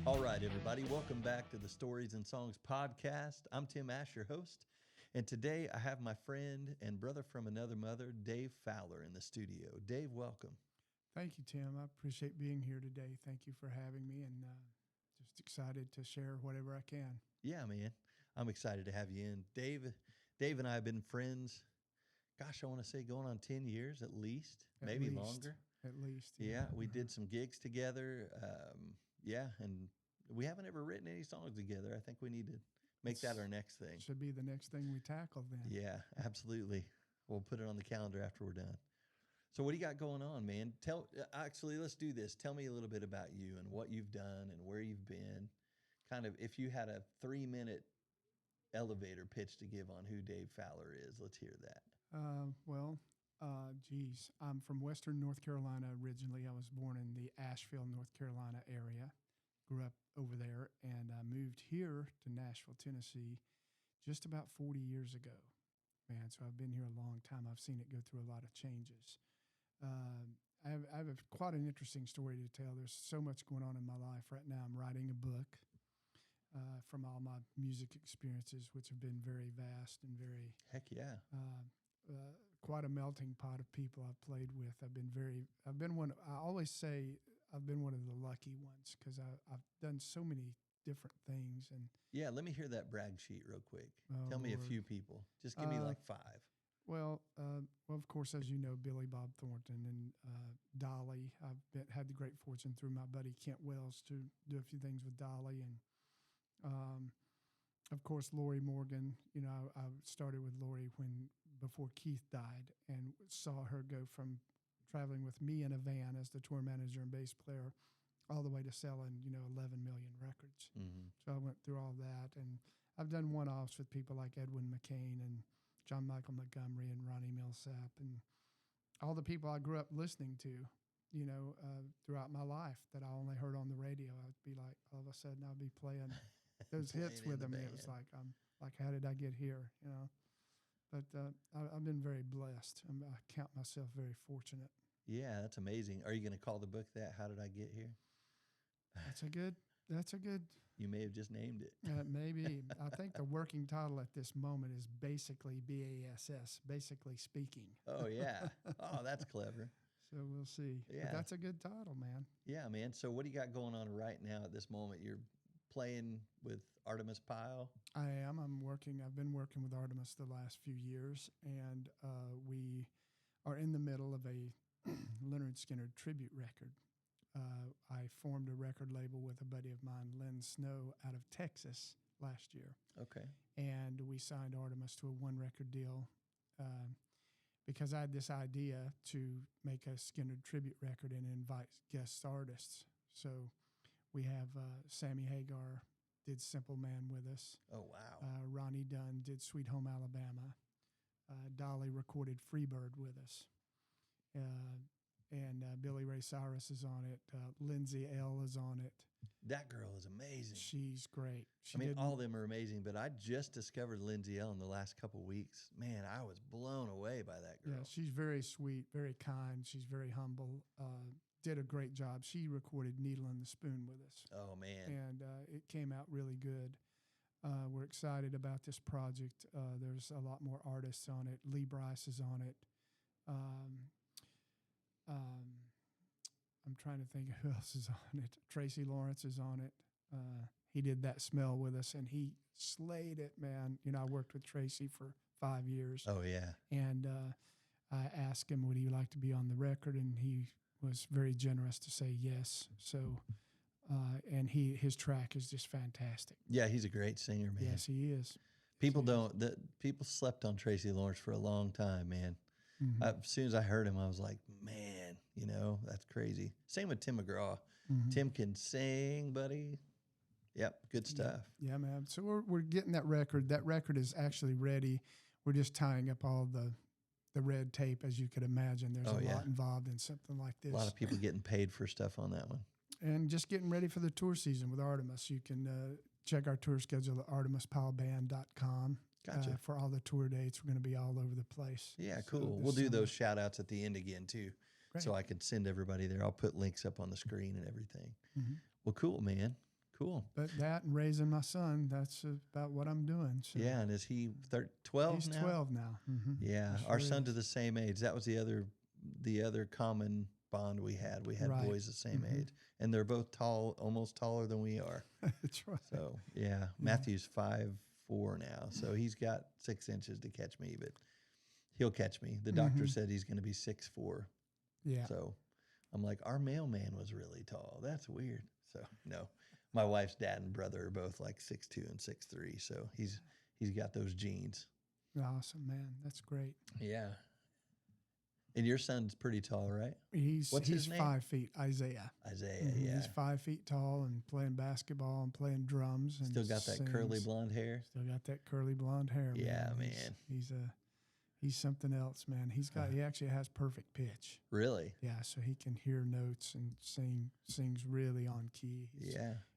All right, everybody, welcome back to the Stories and Songs podcast. I'm Tim Ash, your host, and today I have my friend and brother from another mother, Dave Fowler, in the studio. Dave, welcome. Thank you, Tim. I appreciate being here today. Thank you for having me, and just excited to share whatever I can. Yeah, man, I'm excited to have you in. Dave and I have been friends, gosh, I want to say going on 10 years at least, maybe longer. At least. Yeah, we did some gigs together. And we haven't ever written any songs together. I think we need to make that our next thing. Should be the next thing we tackle then. Yeah, absolutely. We'll put it on the calendar after we're done. So what do you got going on, man? Let's do this. Tell me a little bit about you and what you've done and where you've been. Kind of, if you had a 3-minute elevator pitch to give on who Dave Fowler is, let's hear that. I'm from Western North Carolina originally. I was born in the Asheville, North Carolina area. Grew up over there, and I moved here to Nashville, Tennessee, just about 40 years ago. Man, so I've been here a long time. I've seen it go through a lot of changes. I have quite an interesting story to tell. There's so much going on in my life right now. I'm writing a book from all my music experiences, which have been very vast and very heck yeah, quite a melting pot of people I've played with. I always say I've been one of the lucky ones because I've done so many different things. And yeah, let me hear that brag sheet real quick. Tell me Lord. A few people. Just give me like 5. Well, of course, as you know, Billy Bob Thornton and Dolly. I've had the great fortune through my buddy Kent Wells to do a few things with Dolly. And, of course, Lori Morgan. You know, I started with Lori before Keith died and saw her go from traveling with me in a van as the tour manager and bass player all the way to selling, 11 million records. Mm-hmm. So I went through all that. And I've done one-offs with people like Edwin McCain and John Michael Montgomery and Ronnie Millsap and all the people I grew up listening to, throughout my life that I only heard on the radio. I'd be like, all of a sudden I'd be playing those hits with them. It was like, how did I get here? But I've been very blessed. I count myself very fortunate. Yeah, that's amazing. Are you going to call the book that? How Did I Get Here? That's a good. You may have just named it. Maybe. I think the working title at this moment is basically BASS, basically speaking. Oh, yeah. Oh, that's clever. So we'll see. Yeah. But that's a good title, man. Yeah, man. So what do you got going on right now at this moment? You're playing with Artemis Pyle? I am. I've been working with Artemis the last few years, and we are in the middle of a Leonard Skinner tribute record. I formed a record label with a buddy of mine, Lynn Snow, out of Texas last year. Okay. And we signed Artemis to a 1-record deal because I had this idea to make a Skinner tribute record and invite guest artists. So we have Sammy Hagar did Simple Man with us. Oh, wow. Ronnie Dunn did Sweet Home Alabama. Dolly recorded Freebird with us. And Billy Ray Cyrus is on it. Lindsay L. is on it. That girl is amazing. She's great. All of them are amazing, but I just discovered Lindsay L. in the last couple of weeks. Man, I was blown away by that girl. Yeah, she's very sweet, very kind. She's very humble. Did a great job. She recorded Needle and the Spoon with us. Oh, man. And it came out really good. We're excited about this project. There's a lot more artists on it. Lee Brice is on it. I'm trying to think who else is on it. Tracy Lawrence is on it. He did That Smell with us, and he slayed it, man. I worked with Tracy for 5 years. Oh, yeah. And I asked him, would he like to be on the record? And he was very generous to say yes. So, and his track is just fantastic. Yeah, he's a great singer, man. Yes, he is. People slept on Tracy Lawrence for a long time, man. Mm-hmm. As soon as I heard him, I was like, man, that's crazy. Same with Tim McGraw. Mm-hmm. Tim can sing, buddy. Yep, good stuff. Yeah, man. So we're getting that record. That record is actually ready. We're just tying up all the red tape, as you could imagine. There's a lot involved in something like this. A lot of people getting paid for stuff on that one. And just getting ready for the tour season with Artemis. You can check our tour schedule at artemispyleband.com. Gotcha. For all the tour dates. We're going to be all over the place. Yeah, cool. We'll do those shout outs at the end again too. Great. So I can send everybody there. I'll put links up on the screen and everything. Mm-hmm. Well, cool, man. Cool. But that and raising my son, that's about what I'm doing. So Yeah, and is he 12 he's now? 12 now. Yeah, He our sure sons is. are the same age. That was the other common bond we had. We had Right. boys the same age, and they're both tall, almost taller than we are. That's right. So yeah, Matthew's 5'4" now, so he's got 6 inches to catch me, but he'll catch me. The doctor said he's going to be 6'4". Yeah. So I'm like, our mailman was really tall. That's weird. So no, my wife's dad and brother are both like 6'2" and 6'3". So he's got those genes. Awesome, man. That's great. Yeah. And your son's pretty tall, right? What's his name? 5 feet, Isaiah. Isaiah. Yeah. He's 5 feet tall and playing basketball and playing drums and Still got that curly sings. blonde hair. Still got that curly blonde hair. Yeah, man. man. He's something else, man. He actually has perfect pitch. Really? Yeah, so he can hear notes and sings really on key.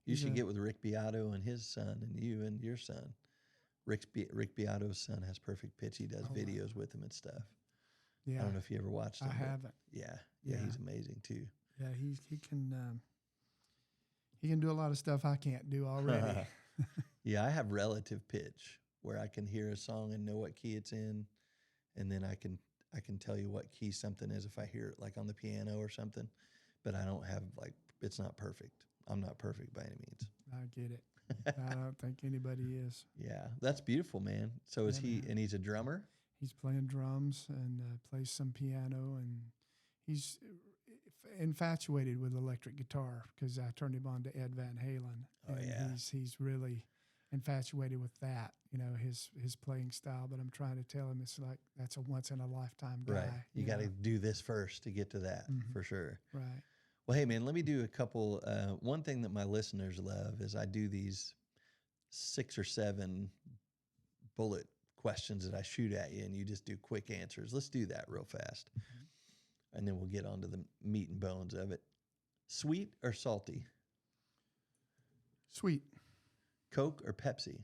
You should get with Rick Beato and his son, and you and your son. Rick Beato's son has perfect pitch. He does videos with him and stuff. Yeah, I don't know if you ever watched him. I haven't. Yeah, Yeah. he's amazing too. Yeah, he can do a lot of stuff I can't do already. Yeah, I have relative pitch where I can hear a song and know what key it's in, and then I can tell you what key something is if I hear it like on the piano or something. But I don't have it's not perfect. I'm not perfect by any means. I get it. I don't think anybody is. Yeah, that's beautiful, man. So is he? Man. And he's a drummer. He's playing drums and plays some piano, and he's infatuated with electric guitar because I turned him on to Ed Van Halen. Oh, and yeah. He's really infatuated with that, his playing style. But I'm trying to tell him it's like that's a once in a lifetime guy. Right. You got to do this first to get to that for sure. Right. Well, hey, man, let me do a couple. One thing that my listeners love is I do these 6 or 7 bullet questions that I shoot at you, and you just do quick answers. Let's do that real fast. And then we'll get on to the meat and bones of it. Sweet or salty? Sweet. Coke or Pepsi?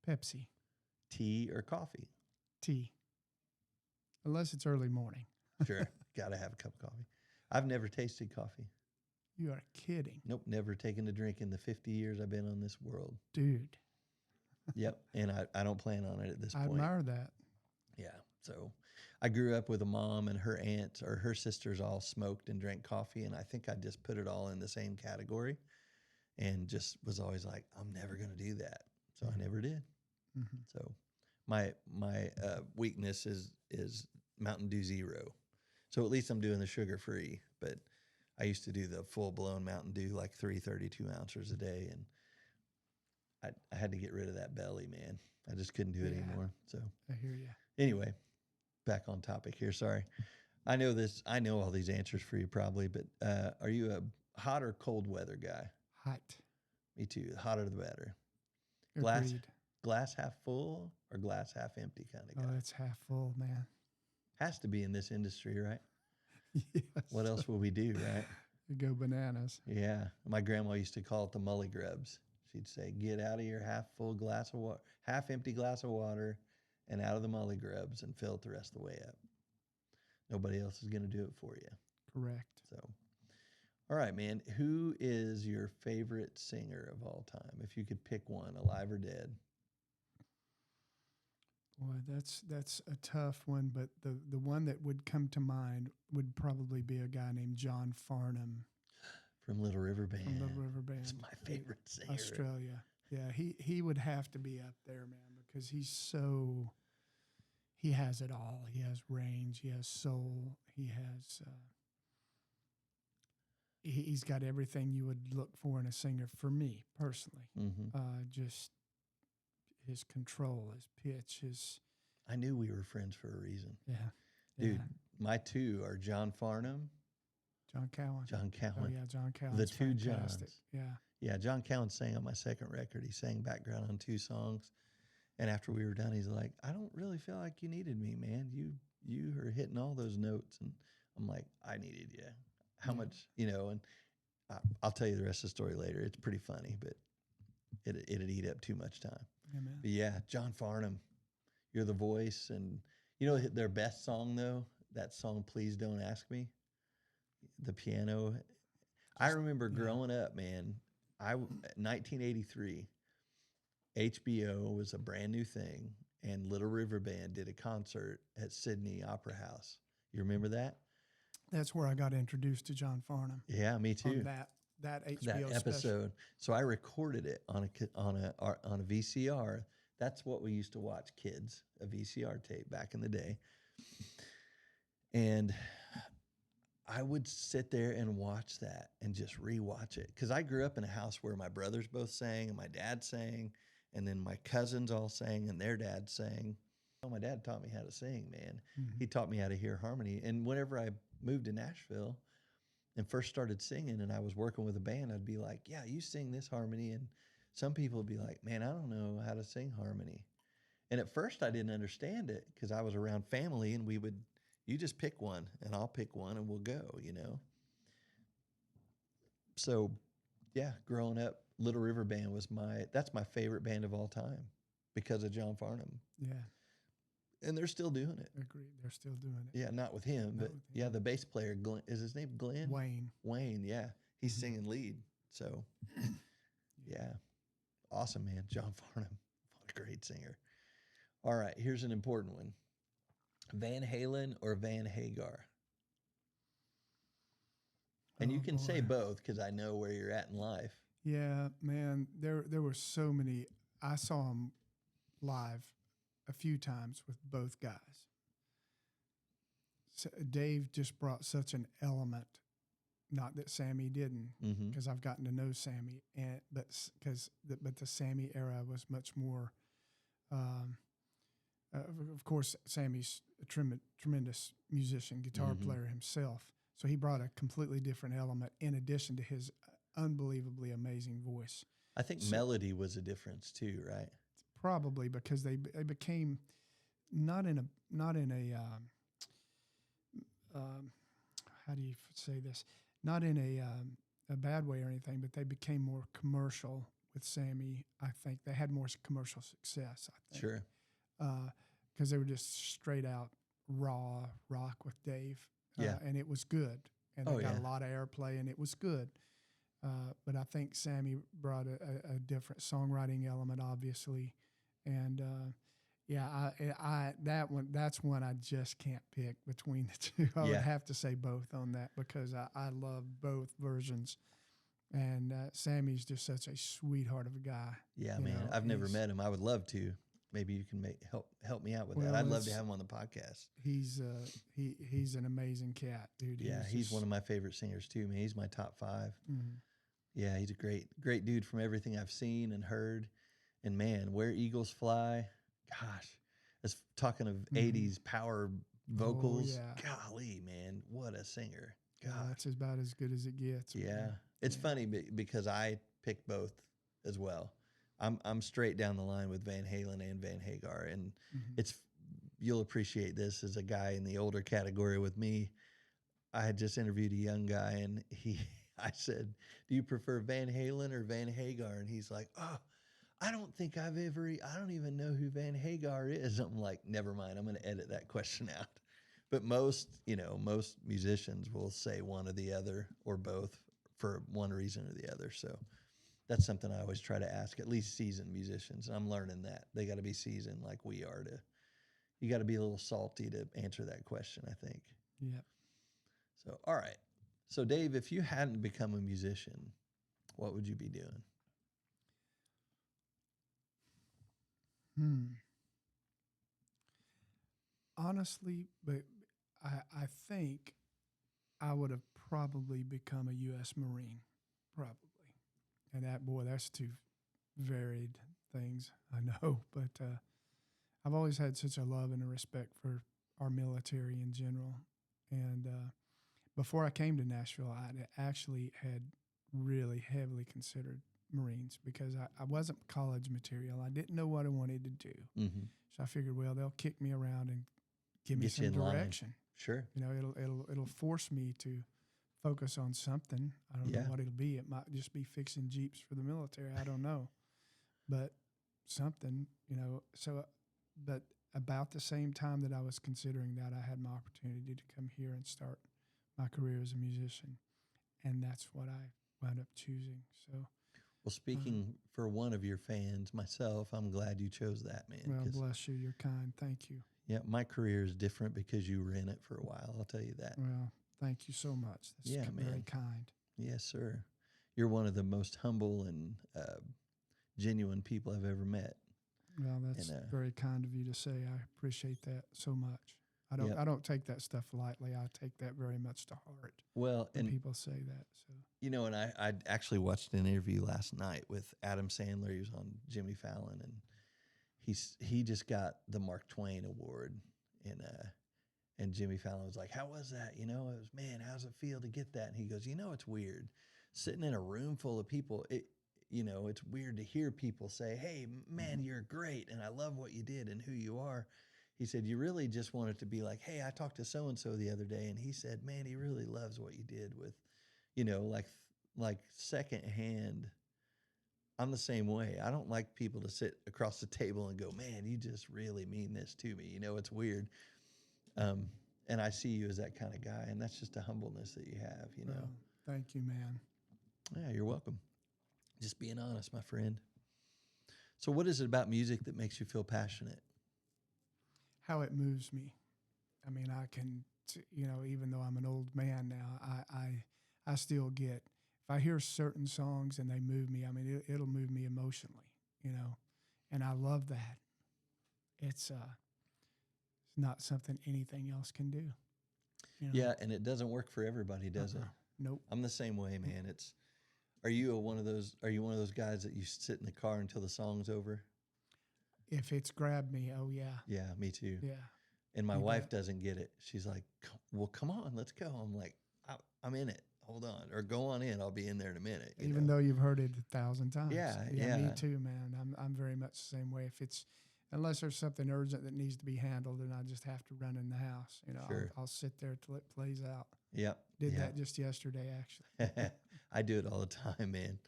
Pepsi. Tea or coffee? Tea. Unless it's early morning. Sure. Got to have a cup of coffee. I've never tasted coffee. You are kidding. Nope, never taken a drink in the 50 years I've been on this world. Dude. Yep, and I don't plan on it at this I point. admire that. Yeah, so I grew up with a mom and her aunts or her sisters all smoked and drank coffee, and I think I just put it all in the same category and just was always like, I'm never going to do that. So I never did. So my weakness is Mountain Dew Zero. So at least I'm doing the sugar-free, but I used to do the full-blown Mountain Dew, like 3 32-ounces a day, and I had to get rid of that belly, man. I just couldn't do it anymore. So I hear you. anyway, back on topic here. Sorry. I know all these answers for you probably, but are you a hot or cold weather guy? Hot. Me too. The hotter the better. Agreed. Glass half full or glass half empty kind of guy? Oh, it's half full, man. Has to be in this industry, right? Yes. What else will we do, right? You go bananas. Yeah. My grandma used to call it the mully grubs. She'd say, get out of your half full glass of water, half empty glass of water and out of the mully grubs and fill it the rest of the way up. Nobody else is going to do it for you. Correct. So, all right, man. Who is your favorite singer of all time? If you could pick one, alive or dead. Boy, that's a tough one, but the one that would come to mind would probably be a guy named John Farnham. From Little River Band. From Little River Band. It's my favorite singer. Australia. Yeah, he would have to be up there, man, because he has it all. He has range, he has soul, he has he's got everything you would look for in a singer for me personally. Just his control, his pitch, I knew we were friends for a reason. Yeah. Dude, my two are John Farnham. John Cowan. Oh, yeah, John Cowan. The two fantastic. Johns. Yeah. Yeah, John Cowan sang on my second record. He sang background on 2 songs. And after we were done, he's like, I don't really feel like you needed me, man. You are hitting all those notes. And I'm like, I needed you. How much, and I'll tell you the rest of the story later. It's pretty funny, but it'd eat up too much time. Amen. But yeah, John Farnham, you're the voice. And their best song, though, that song, Please Don't Ask Me, the piano. I remember growing up, man, 1983, HBO was a brand new thing, and Little River Band did a concert at Sydney Opera House. You remember that? That's where I got introduced to John Farnham Yeah, me on too. that That HBO special. episode. So I recorded it on a VCR. That's what we used to watch, kids, a VCR tape back in the day. And I would sit there and watch that and just rewatch it because I grew up in a house where my brothers both sang and my dad sang, and then my cousins all sang and their dad sang. Oh, my dad taught me how to sing, man. Mm-hmm. He taught me how to hear harmony. And whenever I moved to Nashville and first started singing and I was working with a band, I'd be like, yeah, you sing this harmony. And some people would be like, man, I don't know how to sing harmony. And at first I didn't understand it because I was around family and you just pick one and I'll pick one and we'll go, you know? So yeah, growing up, Little River Band that's my favorite band of all time because of John Farnham. Yeah, And they're still doing it. agreed. They're still doing it. Yeah, not with him, Not but with yeah, him. the bass player, Glenn, is his name Glenn? Wayne. Wayne, yeah. He's Mhm. singing lead. So yeah, awesome, man. John Farnham, what a great singer. All right, here's an important one. Van Halen or Van Hagar? And you Oh, can say boy. both because I know where you're at in life. Yeah, man. There were so many. I saw them live a few times with both guys. So Dave just brought such an element. Not that Sammy didn't, Mm-hmm. because I've gotten to know Sammy, but the Sammy era was much more. Um, of course, Sammy's a tremendous musician, guitar Mhm. player himself. So he brought a completely different element in addition to his unbelievably amazing voice. I think So- melody was a difference too, right? Probably because they became not in a how do you say this? Not in a bad way or anything, but they became more commercial with Sammy. I think they had more commercial success. I think. Sure. Because they were just straight out raw rock with Dave. Yeah. And it was good. And they Oh, got yeah. a lot of airplay, and it was good. But I think Sammy brought a different songwriting element, obviously. And that's one I just can't pick between the two. I would Yeah. have to say both on that because I love both versions. And Sammy's just such a sweetheart of a guy. Yeah, you man. know, I've never he's- met him. I would love to. Maybe you can help me out with Well, that. I'd love to it's- have him on the podcast. He's he's an amazing cat, dude. Yeah, he's one of my favorite singers too, man. He's my top 5. Mhm. Yeah, he's a great dude from everything I've seen and heard. And man, Where Eagles Fly, gosh, that's talking of 80s power vocals. yeah. Golly, man, what a singer. Yeah, God. that's about as good as it gets. man. Yeah. It's Yeah. funny because I picked both as well. I'm straight down the line with Van Halen and Van Hagar, and Mhm. you'll appreciate this as a guy in the older category with me. I had just interviewed a young guy, and I said, "Do you prefer Van Halen or Van Hagar?" And he's like, "Oh, I don't even know who Van Hagar is." I'm like, "Never mind. I'm going to edit that question out." But most musicians will say one or the other or both for one reason or the other. So that's something I always try to ask at least seasoned musicians. And I'm learning that they got to be seasoned like we are you got to be a little salty to answer that question, I think. Yeah. So, all right. So Dave, if you hadn't become a musician, what would you be doing? Honestly, but I think I would have probably become a U.S. Marine, probably. And that's two varied things, I know. But I've always had such a love and a respect for our military in general. And before I came to Nashville, I actually had really heavily considered Marines because I wasn't college material. I didn't know what I wanted to do. Mm-hmm. So I figured, well, they'll kick me around and give me Get you some in line. direction. Sure. You know, it'll force me to focus on something. I don't know Yeah. what it'll be. It might just be fixing Jeeps for the military. I don't know, but something. You know, but about the same time that I was considering that, I had my opportunity to come here and start my career as a musician, and that's what I wound up choosing. So Well, speaking for one of your fans, myself, I'm glad you chose that, man. Well, 'Cause, bless you. You're kind. Thank you. yeah, my career is different because you were in it for a while. I'll tell you that. Well, thank you so much. That's Yeah, very man. kind. Yes, sir. You're one of the most humble and genuine people I've ever met. Well, And that's very kind of you to say. I appreciate that so much. yep. I don't take that stuff lightly. I take that very much to heart Well, when and people say that. So and I actually watched an interview last night with Adam Sandler. He was on Jimmy Fallon, and he just got the Mark Twain Award, and Jimmy Fallon was like, "How was that? It was, man, how's it feel to get that?" And he goes, "It's weird, sitting in a room full of people. It's weird to hear people say, 'Hey, man, you're great, and I love what you did and who you are.'" He said, "You really just want it to be like, 'Hey, I talked to so and so the other day, and he said, man, he really loves what you did with, like secondhand.'" I'm the same way. I don't like people to sit across the table and go, "Man, you just really mean this to me." It's weird. Um, and I see you as that kind of guy, and that's just a humbleness that you have. well, thank you, man. Yeah, you're welcome. Just being honest, my friend. So, what is it about music that makes you feel passionate? How it moves me. I mean, I can, even though I'm an old man now, I still get, if I hear certain songs and they move me, I mean, it'll move me emotionally, and I love that. It's not something anything else can do, Yeah, and it doesn't work for everybody, does it? Nope. I'm the same way, man. Are you one of those guys that you sit in the car until the song's over? If it's grabbed me, oh yeah, Yeah, me too. yeah, And my you wife bet. doesn't get it. She's like, "Well, come on, let's go." I'm like, I'm in it. Hold on, or go on in. I'll be in there in a minute. Even though you've heard it 1,000 times. Yeah, Yeah, me yeah, too, man. I'm very much the same way. If it's unless there's something urgent that needs to be handled, and I just have to run in the house, sure. I'll sit there till it plays out. Yep, Did yep. that just yesterday, actually. I do it all the time, man.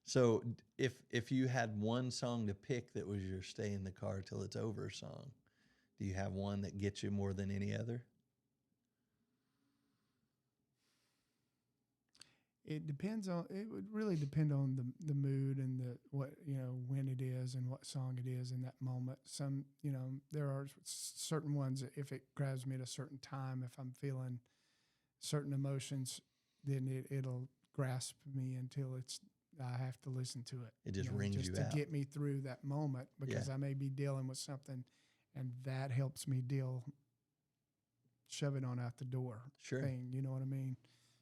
So if you had one song to pick that was your stay in the car till it's over song, do you have one that gets you more than any other? It would really depend on the mood and what, when it is and what song it is in that moment. Some, there are certain ones that if it grabs me at a certain time, if I'm feeling certain emotions, then it'll grasp me until I have to listen to it. It just rings just you to out. get me through that moment, because Yeah. I may be dealing with something, and that helps me shove it on out the door Sure. thing. You know what I mean?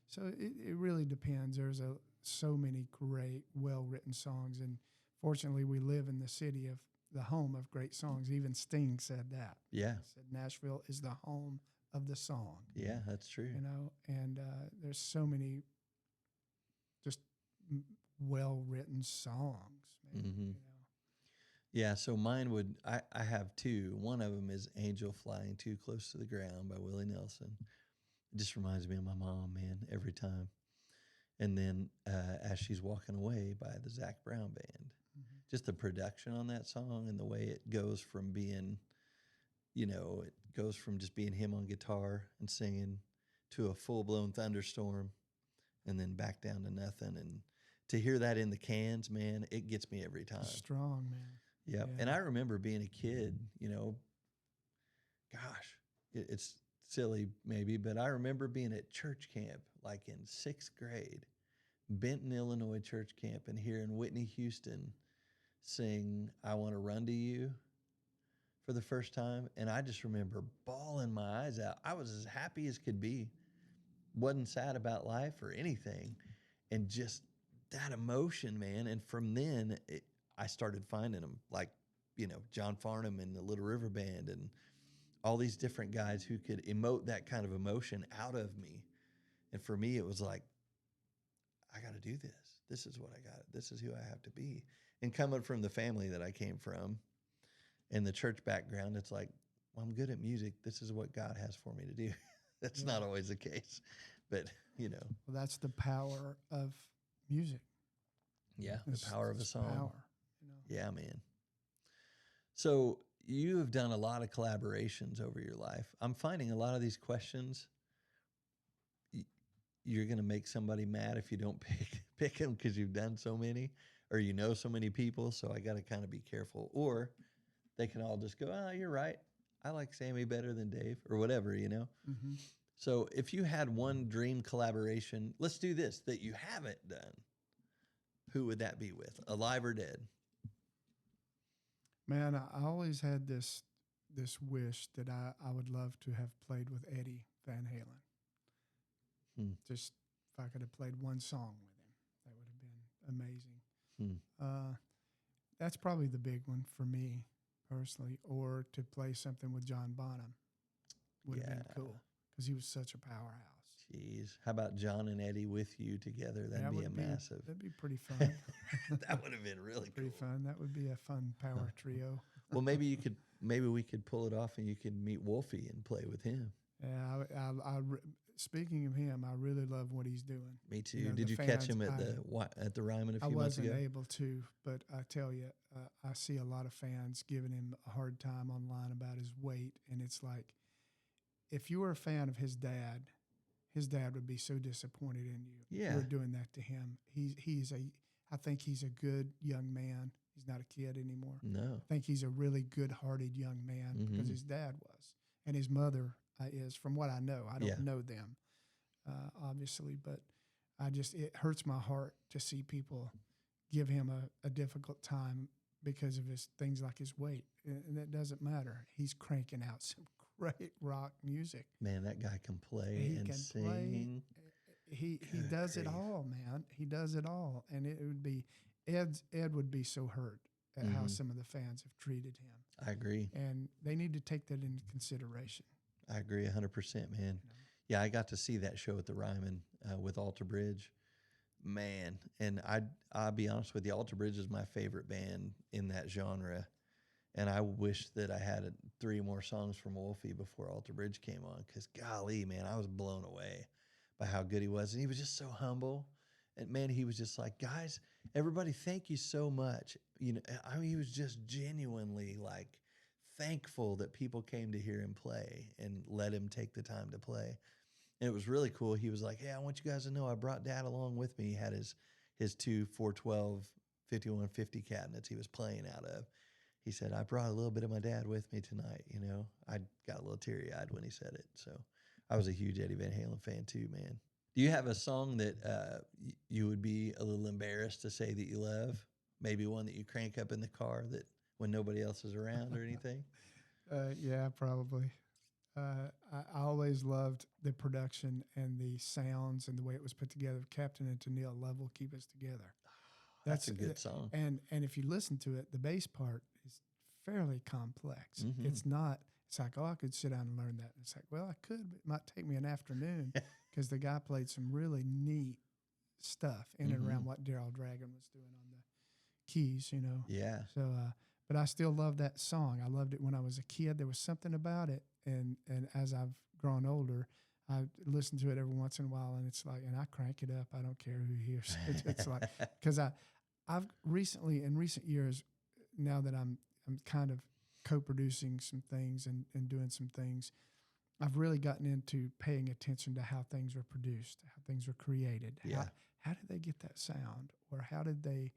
So it really depends. There's so many great, well-written songs, and fortunately, we live in the home of great songs. Even Sting said that. Yeah. He said Nashville is the home of the song. Yeah, that's true. And there's so many just well-written songs, man. Mm-hmm. Yeah, so mine I have two. One of them is Angel Flying Too Close to the Ground by Willie Nelson. It just reminds me of my mom, man, every time. And then As She's Walking Away by the Zach Brown Band. Mm-hmm. Just the production on that song and the way it goes from being, it goes from just being him on guitar and singing to a full-blown thunderstorm and then back down to nothing. And to hear that in the cans, man, it gets me every time. Strong, man. Yep. Yeah. And I remember being a kid, gosh, it's silly maybe, but I remember being at church camp, like in 6th grade, Benton, Illinois church camp, and hearing Whitney Houston sing "I Want to Run to You" for the first time. And I just remember bawling my eyes out. I was as happy as could be, wasn't sad about life or anything. And just that emotion, man. And from then, I started finding them, like, John Farnham and the Little River Band and all these different guys who could emote that kind of emotion out of me. And for me, it was like, I got to do this. This is what I got. This is who I have to be. And coming from the family that I came from and the church background, it's like, well, I'm good at music. This is what God has for me to do. That's not always the case, but Well, that's the power of music. Yeah, the power of a song. Power, Yeah, man. So you have done a lot of collaborations over your life. I'm finding a lot of these questions, you're going to make somebody mad if you don't pick them because you've done so many. or you know so many people, so I got to kind of be careful. Or they can all just go, "Oh, you're right. I like Sammy better than Dave," or whatever, you know. Mm-hmm. So if you had one dream collaboration, let's do this that you haven't done. Who would that be with, alive or dead? Man, I always had this wish that I would love to have played with Eddie Van Halen. Hmm. Just if I could have played one song with him, that would have been amazing. Hmm. That's probably the big one for me personally, or to play something with John Bonham would have been cool because he was such a powerhouse. Jeez, how about John and Eddie with you together? That'd be massive. That'd be pretty fun. That would have been really pretty cool. fun. That would be a fun power trio. Well, maybe we could pull it off, and you could meet Wolfie and play with him. Yeah, speaking of him, I really love what he's doing. Me too. You know, did you catch him at the Ryman a few months ago? I wasn't able to, but I tell you, I see a lot of fans giving him a hard time online about his weight, and it's like, if you were a fan of his dad would be so disappointed in you. Yeah, if you were doing that to him. I think he's a good young man. He's not a kid anymore. No, I think he's a really good-hearted young man because his dad was, and his mother is, from what I know. I don't know them, obviously, but it hurts my heart to see people give him a difficult time because of his things like his weight, and that doesn't matter. He's cranking out some great rock music. Man, that guy can play and sing. He does it all, man. He does it all, and it would be Ed would be so hurt at how some of the fans have treated him. I agree, and they need to take that into consideration. I agree 100%, man. You know? Yeah, I got to see that show at the Ryman with Alter Bridge, man. And I'll be honest with you, Alter Bridge is my favorite band in that genre. And I wish that I had 3 more songs from Wolfie before Alter Bridge came on, because golly, man, I was blown away by how good he was. And he was just so humble. And man, he was just like, guys, everybody, thank you so much. You know, I mean, he was just genuinely like thankful that people came to hear him play and let him take the time to play. And it was really cool. He was like, hey, I want you guys to know I brought Dad along with me. He had his 2 412 5150 cabinets he was playing out of. He said, I brought a little bit of my dad with me tonight. You know, I got a little teary-eyed when he said it. So I was a huge Eddie Van Halen fan too, man. Do you have a song that you would be a little embarrassed to say that you love? Maybe one that you crank up in the car that when nobody else is around or anything? Yeah, probably. I always loved the production and the sounds and the way it was put together. Captain and Tennille, Love Will Keep Us Together. That's a good song. And if you listen to it, the bass part is fairly complex. Mm-hmm. It's like, oh, I could sit down and learn that. It's like, well, I could, but it might take me an afternoon because the guy played some really neat stuff in and around what Daryl Dragon was doing on the keys, you know. Yeah. So, but I still love that song. I loved it when I was a kid. There was something about it. And as I've grown older, I listen to it every once in a while, and it's like, and I crank it up. I don't care who hears it. It's like, because I've recently, in recent years, now that I'm kind of co-producing some things and doing some things, I've really gotten into paying attention to how things are produced, how things are created. Yeah. How did they get that sound, or how did they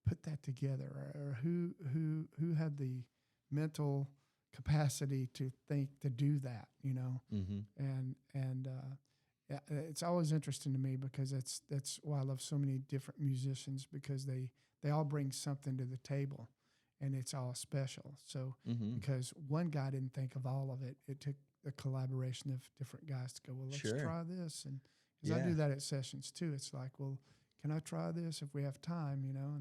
put that together, or who had the mental capacity to think to do that, you know? And yeah, it's always interesting to me because that's why I love so many different musicians, because they all bring something to the table, and it's all special. So because one guy didn't think of all of it, it took a collaboration of different guys to go, well, let's try this. And because I do that at sessions too. It's like, well, can I try this if we have time, you know?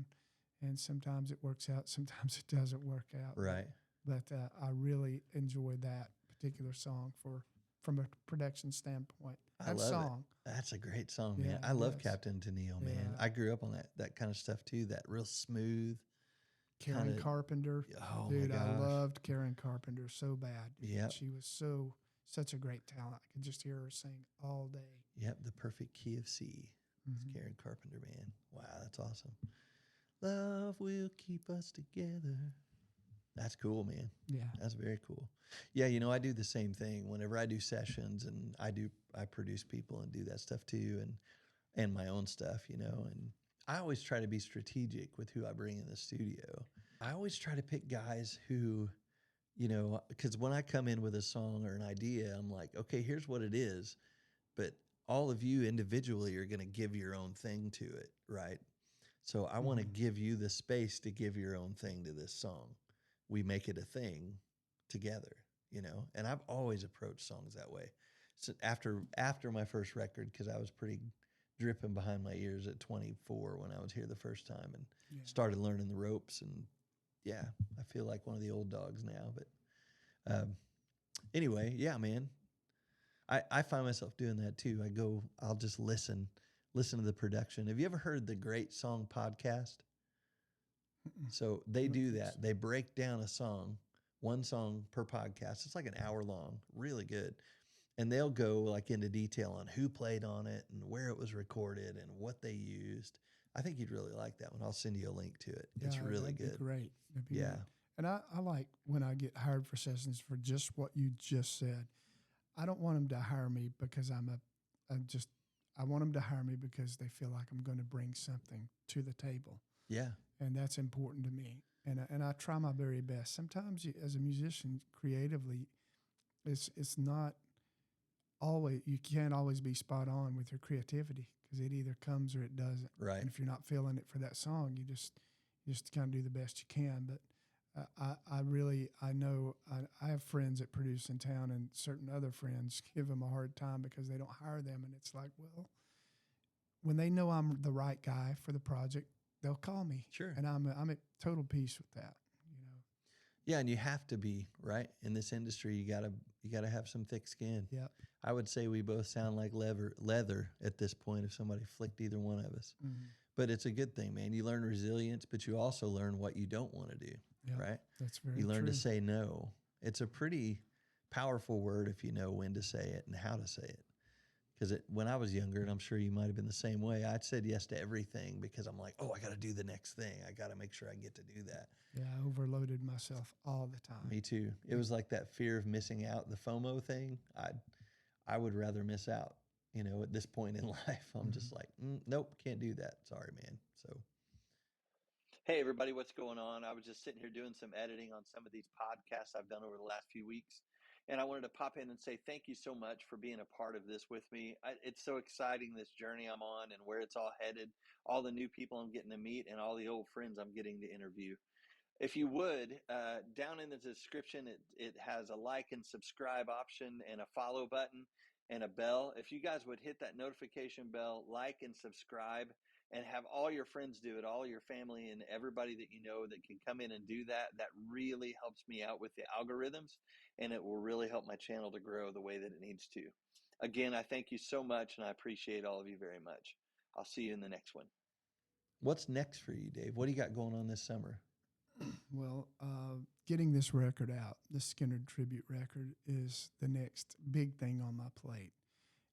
And sometimes it works out, sometimes it doesn't work out. Right. But I really enjoyed that particular song from a production standpoint. I love it. That's a great song, man. Yeah, I love Captain Tennille, man. Yeah. I grew up on that kind of stuff too, that real smooth. Karen Carpenter. Oh, dude, my gosh. I loved Karen Carpenter so bad. Yeah. She was such a great talent. I could just hear her sing all day. Yep, the perfect key of C. It's Karen Carpenter, man. Wow, that's awesome. Love will keep us together. That's cool, man. Yeah. That's very cool. Yeah, you know, I do the same thing whenever I do sessions, and I produce people and do that stuff too, and my own stuff, you know, and I always try to be strategic with who I bring in the studio. I always try to pick guys who, because when I come in with a song or an idea, I'm like, okay, here's what it is, but all of you individually are going to give your own thing to it, right? So I want to Mhm. give you the space to give your own thing to this song. We make it a thing together. And I've always approached songs that way. So after my first record, because I was pretty dripping behind my ears at 24 when I was here the first time and Yeah. started learning the ropes. And yeah, I feel like one of the old dogs now. But anyway, yeah, man, I find myself doing that too. I'll just listen to the production. Have you ever heard the Great Song Podcast? Mm-mm. So I they don't do think that. so. They break down a song, one song per podcast. It's like an hour long, really good. And they'll go like into detail on who played on it and where it was recorded and what they used. I think you'd really like that one. I'll send you a link to it. Yeah, It's really that'd be good. great. That'd be Yeah. great. And I like when I get hired for sessions for just what you just said. I don't want them to hire me because I want them to hire me because they feel like I'm going to bring something to the table. Yeah. And that's important to me. And I try my very best. Sometimes as a musician, creatively, it's not always, you can't always be spot on with your creativity because it either comes or it doesn't. Right. And if you're not feeling it for that song, you just kind of do the best you can. But I know I have friends that produce in town, and certain other friends give them a hard time because they don't hire them. And it's like, well, when they know I'm the right guy for the project, they'll call me, Sure. and I'm at total peace with that. You know. Yeah, and you have to be, right? In this industry, you gotta have some thick skin. Yep. I would say we both sound like leather at this point if somebody flicked either one of us. Mm-hmm. But it's a good thing, man. You learn resilience, but you also learn what you don't want to do, Yep. right? That's very You learn true. to say no. It's a pretty powerful word if you know when to say it and how to say it. Because when I was younger, and I'm sure you might have been the same way, I said yes to everything because I'm like, oh, I got to do the next thing. I got to make sure I get to do that. Yeah, I overloaded myself all the time. Me too. It was like that fear of missing out, the FOMO thing. I would rather miss out. At this point in life, I'm Mm-hmm. just like, nope, can't do that. Sorry, man. So, hey, everybody, what's going on? I was just sitting here doing some editing on some of these podcasts I've done over the last few weeks. And I wanted to pop in and say thank you so much for being a part of this with me. It's so exciting, this journey I'm on and where it's all headed, all the new people I'm getting to meet, and all the old friends I'm getting to interview. If you would, down in the description, it has a like and subscribe option and a follow button and a bell. If you guys would hit that notification bell, like and subscribe, and have all your friends do it, all your family and everybody that you know that can come in and do that, that really helps me out with the algorithms, and it will really help my channel to grow the way that it needs to. Again, I thank you so much, and I appreciate all of you very much. I'll see you in the next one. What's next for you, Dave? What do you got going on this summer? Well, getting this record out, the Skinner tribute record, is the next big thing on my plate.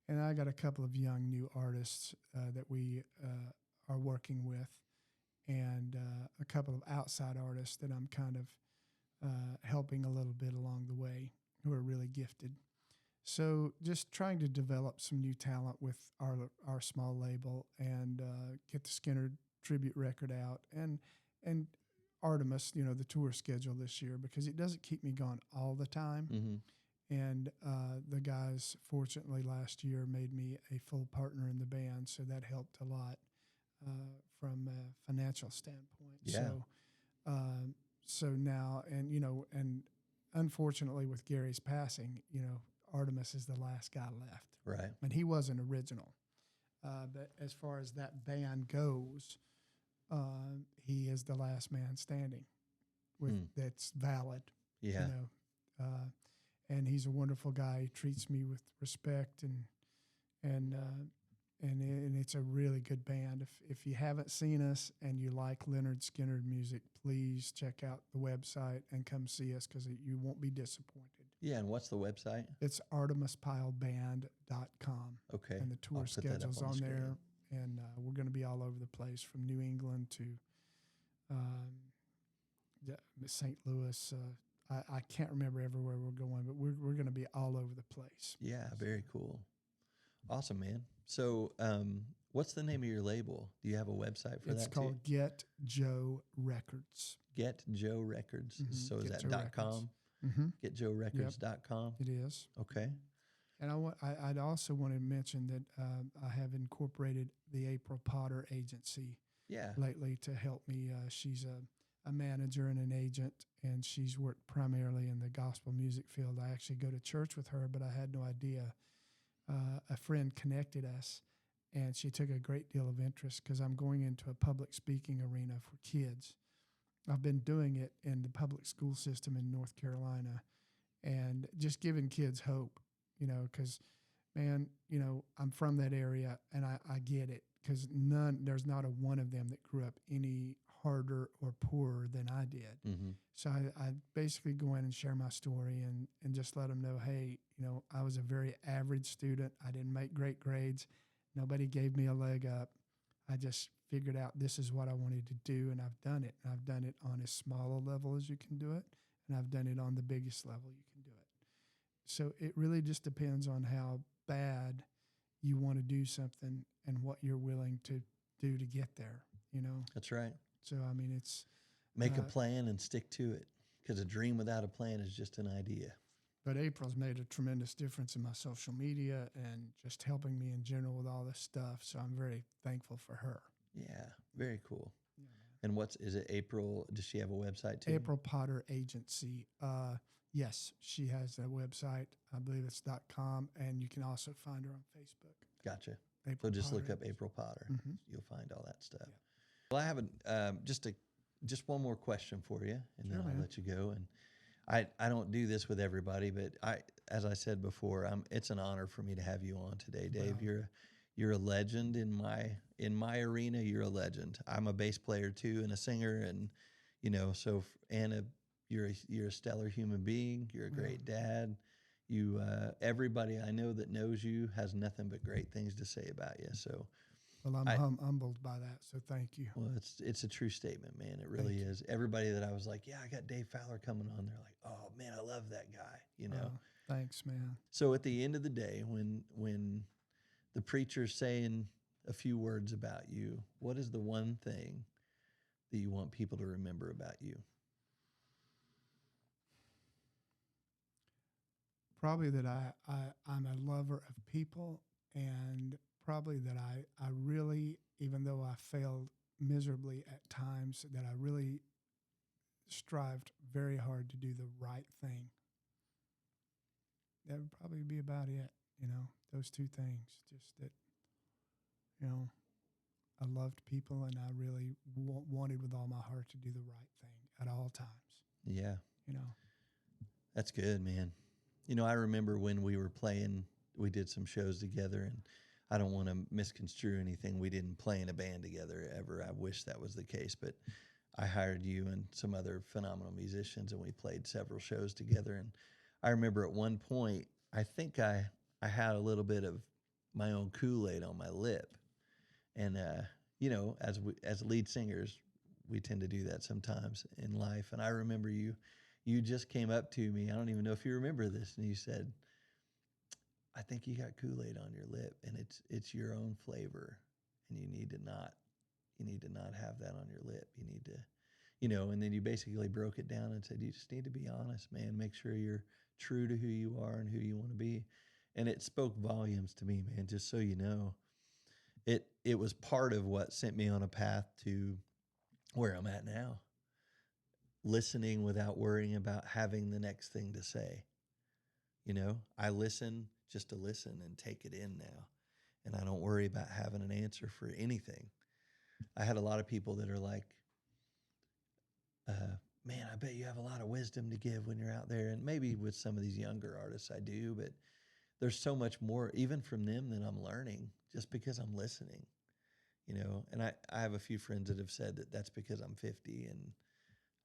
And I got a couple of young new artists that we are working with, and a couple of outside artists that I'm kind of helping a little bit along the way who are really gifted. So just trying to develop some new talent with our small label and get the Skinner tribute record out and Artemis, the tour schedule this year because it doesn't keep me gone all the time. Mm-hmm. And the guys, fortunately, last year made me a full partner in the band, so that helped a lot from a financial standpoint. Yeah. So now, and unfortunately, with Gary's passing, Artemis is the last guy left, Right. and he was an original. But as far as that band goes, he is the last man standing that's valid. Yeah. And he's a wonderful guy. He treats me with respect, and it's a really good band. If you haven't seen us and you like Leonard Skinner music, please check out the website and come see us because you won't be disappointed. Yeah, and what's the website? It's artemispileband.com. Okay. And the tour schedule's on there. And we're going to be all over the place from New England to St. Louis. I can't remember everywhere we're going, but we're going to be all over the place. Yeah, very cool. Awesome, man. So, what's the name of your label? Do you have a website for It's that called too? Get Joe Records. Get Joe Records. So is Get that Joe Records. .com? Mm-hmm. Yep, GetJoeRecords.com. it is. Okay. And I'd also want to mention that I have incorporated the April Potter agency Yeah. lately to help me. She's a manager and an agent, and she's worked primarily in the gospel music field. I actually go to church with her, but I had no idea. A friend connected us, and she took a great deal of interest because I'm going into a public speaking arena for kids. I've been doing it in the public school system in North Carolina and just giving kids hope, because, man, I'm from that area and I get it because there's not a one of them that grew up any harder or poorer than I did. Mm-hmm. So I basically go in and share my story and just let them know, hey, I was a very average student. I didn't make great grades. Nobody gave me a leg up. I just figured out this is what I wanted to do, and I've done it. And I've done it on as small a level as you can do it, and I've done it on the biggest level you can do it. So it really just depends on how bad you want to do something and what you're willing to do to get there. That's right. So, I mean, it's Make a plan and stick to it, because a dream without a plan is just an idea. But April's made a tremendous difference in my social media and just helping me in general with all this stuff. So I'm very thankful for her. Yeah, very cool. Yeah, man. And is it April? Does she have a website too? April Potter Agency. Yes, she has a website. I believe it's .com, and you can also find her on Facebook. Gotcha. April So just Potter look up Agency. April Potter. Mm-hmm. You'll find all that stuff. Yeah. Well, I have just one more question for you, and Sure, then I'll man. let you go. And I don't do this with everybody, but as I said before, it's an honor for me to have you on today, Dave. Wow. You're a legend in my arena. You're a legend. I'm a bass player too, and a singer, and you're a stellar human being. You're a great dad. You everybody I know that knows you has nothing but great things to say about you. So. Well, I'm humbled by that, so thank you. Well, it's a true statement, man. It really is. Everybody that I was like, yeah, I got Dave Fowler coming on, they're like, oh man, I love that guy. Thanks, man. So at the end of the day, when the preacher's saying a few words about you, what is the one thing that you want people to remember about you? Probably that I'm a lover of people, and probably that I really, even though I failed miserably at times, that I really strived very hard to do the right thing. That would probably be about it, those two things. Just that, I loved people and I really wanted with all my heart to do the right thing at all times. Yeah. You know, That's good, man. I remember when we were playing, we did some shows together, and I don't want to misconstrue anything. We didn't play in a band together ever. I wish that was the case, but I hired you and some other phenomenal musicians, and we played several shows together. And I remember at one point, I think I had a little bit of my own Kool-Aid on my lip. And, as lead singers, we tend to do that sometimes in life. And I remember you just came up to me. I don't even know if you remember this. And you said, I think you got Kool-Aid on your lip, and it's your own flavor, and you need to not have that on your lip. You need to, and then you basically broke it down and said, you just need to be honest, man. Make sure you're true to who you are and who you want to be. And it spoke volumes to me, man, just so you know. It was part of what sent me on a path to where I'm at now. Listening without worrying about having the next thing to say. I listen just to listen and take it in now. And I don't worry about having an answer for anything. I had a lot of people that are like, man, I bet you have a lot of wisdom to give when you're out there. And maybe with some of these younger artists I do, but there's so much more, even from them, that I'm learning just because I'm listening. And I have a few friends that have said that that's because I'm 50 and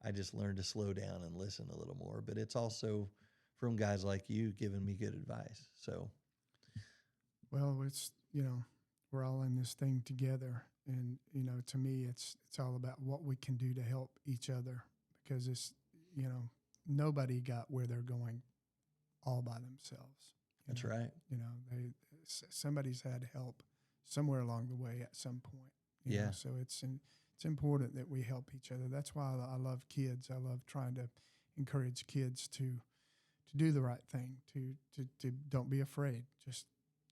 I just learned to slow down and listen a little more. But it's also from guys like you giving me good advice. So, well, it's we're all in this thing together, and to me, it's all about what we can do to help each other, because it's nobody got where they're going all by themselves. That's right. Somebody's had help somewhere along the way at some point. You know? So it's important that we help each other. That's why I love kids. I love trying to encourage kids to do the right thing, to don't be afraid. Just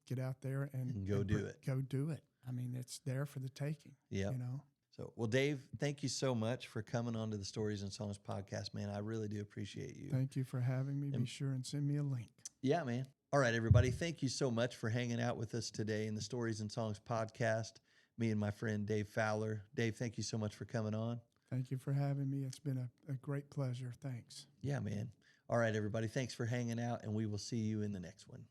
get out there and go do it. Go do it. I mean, it's there for the taking. Yeah. You know? So, well, Dave, thank you so much for coming on to the Stories and Songs podcast, man. I really do appreciate you. Thank you for having me. Be sure and send me a link. Yeah, man. All right, everybody. Thank you so much for hanging out with us today in the Stories and Songs podcast. Me and my friend Dave Fowler. Dave, thank you so much for coming on. Thank you for having me. It's been a great pleasure. Thanks. Yeah, man. All right, everybody. Thanks for hanging out, and we will see you in the next one.